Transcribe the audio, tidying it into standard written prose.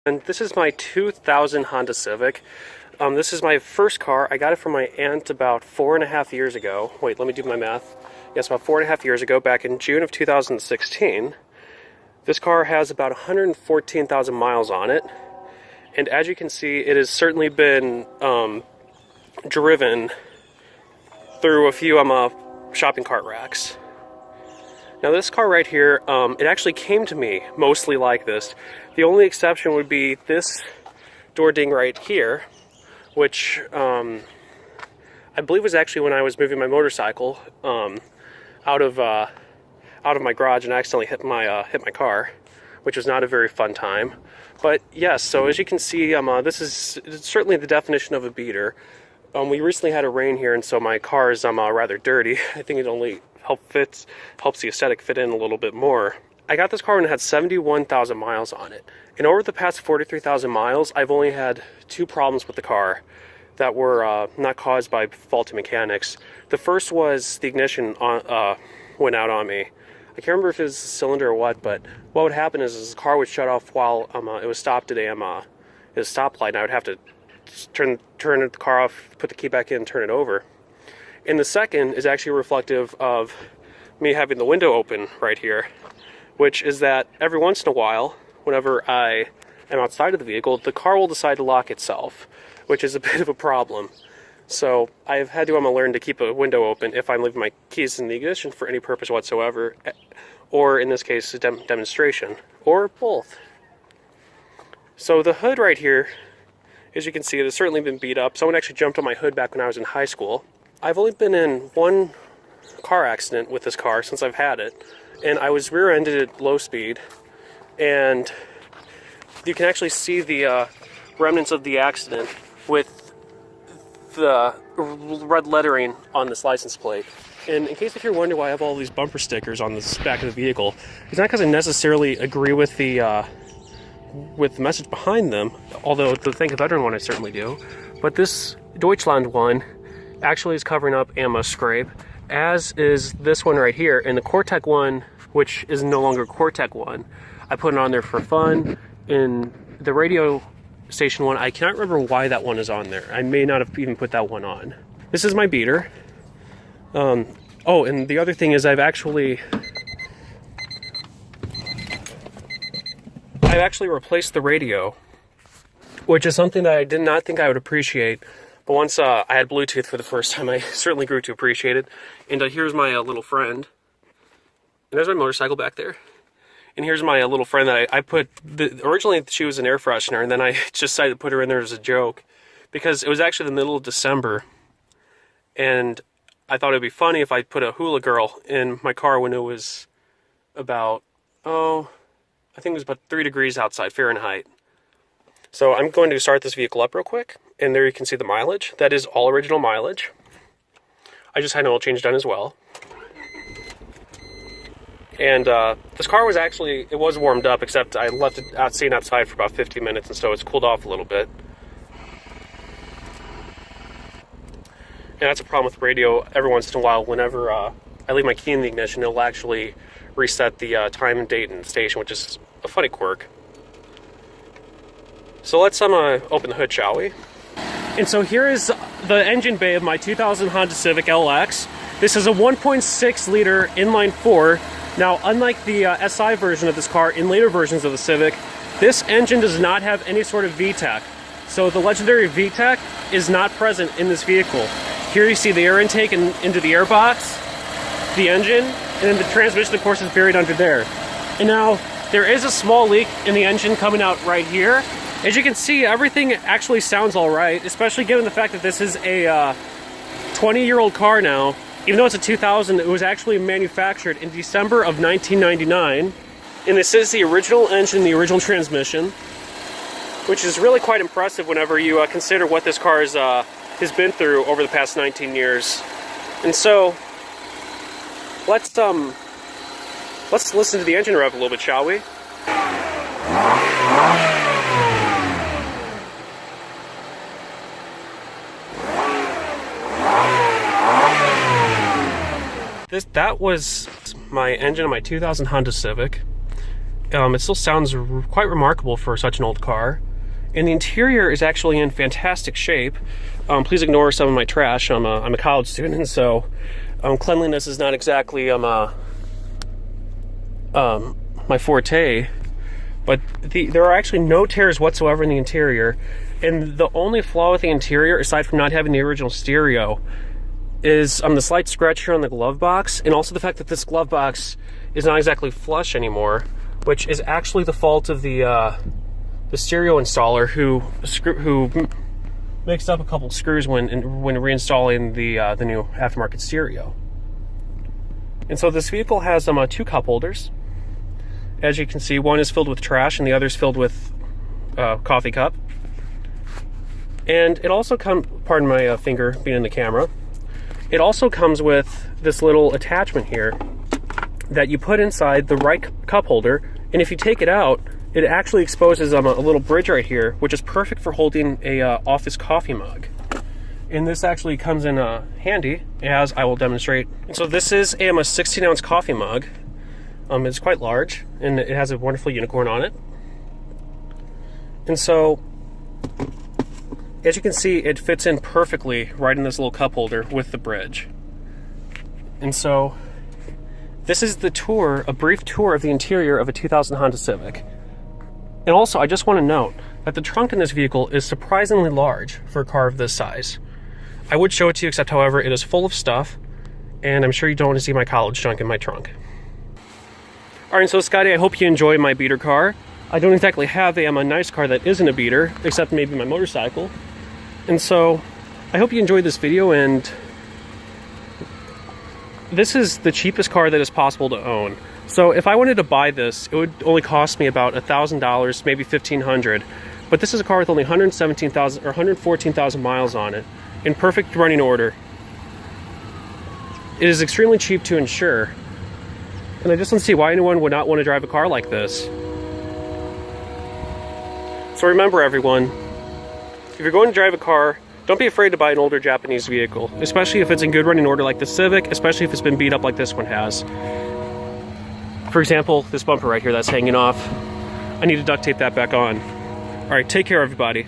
And this is my 2000 Honda Civic. This is my first car. I got it from my aunt about 4.5 years ago. Wait, let me do my math. Yes, about 4.5 years ago, back in June of 2016. This car has about 114,000 miles on it. And as you can see, it has certainly been driven through a few shopping cart racks. Now this car right here, it actually came to me mostly like this. The only exception would be this door ding right here, which I believe was actually when I was moving my motorcycle out of my garage and accidentally hit my car, which was not a very fun time. But yes, so as you can see, this is certainly the definition of a beater. We recently had a rain here, and so my car is rather dirty. I think it only helps the aesthetic fit in a little bit more. I got this car when it had 71,000 miles on it. And over the past 43,000 miles, I've only had 2 problems with the car that were not caused by faulty mechanics. The first was the ignition went out on me. I can't remember if it was a cylinder or what, but what would happen is the car would shut off while it was stopped at a stoplight, and I would have to turn the car off, put the key back in, turn it over. And the second is actually reflective of me having the window open right here, which is that every once in a while, whenever I am outside of the vehicle, the car will decide to lock itself, which is a bit of a problem. So I've had to learn to keep a window open if I'm leaving my keys in the ignition for any purpose whatsoever, or in this case, a demonstration, or both. So the hood right here, as you can see, it has certainly been beat up. Someone actually jumped on my hood back when I was in high school. I've only been in one car accident with this car since I've had it, and I was rear-ended at low speed, and you can actually see the remnants of the accident with the red lettering on this license plate. And in case if you're wondering why I have all these bumper stickers on the back of the vehicle, it's not because I necessarily agree with the message behind them, although the Thank a Veteran one I certainly do. But this Deutschland one actually is covering up ammo scrape, as is this one right here. And the Cortec one, which is no longer Cortec one, I put it on there for fun. In the radio station one, I cannot remember why that one is on there. I may not have even put that one on. This is my beater. Oh, and the other thing is I've actually replaced the radio, which is something that I did not think I would appreciate. But once I had Bluetooth for the first time, I certainly grew to appreciate it. And here's my little friend. And there's my motorcycle back there. And here's my little friend that I put... Originally, she was an air freshener, and then I just decided to put her in there as a joke. Because it was actually the middle of December. And I thought it would be funny if I put a hula girl in my car when it was about... I think it was about 3 degrees outside Fahrenheit. So I'm going to start this vehicle up real quick, and there you can see the mileage. That is all original mileage. I just had an oil change done as well. And this car was actually, it was warmed up, except I left it sitting outside for about 15 minutes, and so it's cooled off a little bit. And that's a problem with the radio. Every once in a while, whenever I leave my key in the ignition, it'll actually reset the time and date and station, which is a funny quirk. So let's open the hood, shall we? And so here is the engine bay of my 2000 Honda Civic LX. This is a 1.6 liter inline 4. Now, unlike the SI version of this car, in later versions of the Civic, this engine does not have any sort of VTEC. So the legendary VTEC is not present in this vehicle. Here you see the air intake into the airbox, the engine, and then the transmission, of course, is buried under there. And now, there is a small leak in the engine coming out right here. As you can see, everything actually sounds all right, especially given the fact that this is a 20-year-old car now. Even though it's a 2000, it was actually manufactured in December of 1999. And this is the original engine, the original transmission, which is really quite impressive whenever you consider what this car has been through over the past 19 years. And so, let's listen to the engine rev a little bit, shall we? That was my engine on my 2000 Honda Civic. It still sounds quite remarkable for such an old car. And the interior is actually in fantastic shape. Please ignore some of my trash. I'm a college student, so cleanliness is not exactly my forte. But there are actually no tears whatsoever in the interior. And the only flaw with the interior, aside from not having the original stereo, is the slight scratch here on the glove box, and also the fact that this glove box is not exactly flush anymore, which is actually the fault of the stereo installer who mixed up a couple screws when reinstalling the new aftermarket stereo. And so this vehicle has 2 cup holders. As you can see, one is filled with trash and the other is filled with coffee cup. And it also comes, pardon my finger being in the camera, it also comes with this little attachment here that you put inside the right cup holder, and if you take it out, it actually exposes a little bridge right here, which is perfect for holding a office coffee mug. And this actually comes in handy, as I will demonstrate. And so this is a 16-ounce coffee mug. It's quite large, and it has a wonderful unicorn on it. And so, as you can see, it fits in perfectly right in this little cup holder with the bridge. And so, this is the tour, a brief tour of the interior of a 2000 Honda Civic. And also, I just want to note that the trunk in this vehicle is surprisingly large for a car of this size. I would show it to you, except however, it is full of stuff, and I'm sure you don't want to see my college junk in my trunk. Alright, so Scotty, I hope you enjoy my beater car. I don't exactly have a nice car that isn't a beater, except maybe my motorcycle. And so, I hope you enjoyed this video, and this is the cheapest car that is possible to own. So if I wanted to buy this, it would only cost me about $1,000, maybe $1,500. But this is a car with only 117,000 or 114,000 miles on it, in perfect running order. It is extremely cheap to insure, and I just don't see why anyone would not want to drive a car like this. So remember, everyone, if you're going to drive a car, don't be afraid to buy an older Japanese vehicle, especially if it's in good running order like the Civic, especially if it's been beat up like this one has. For example, this bumper right here that's hanging off, I need to duct tape that back on. Alright, take care everybody.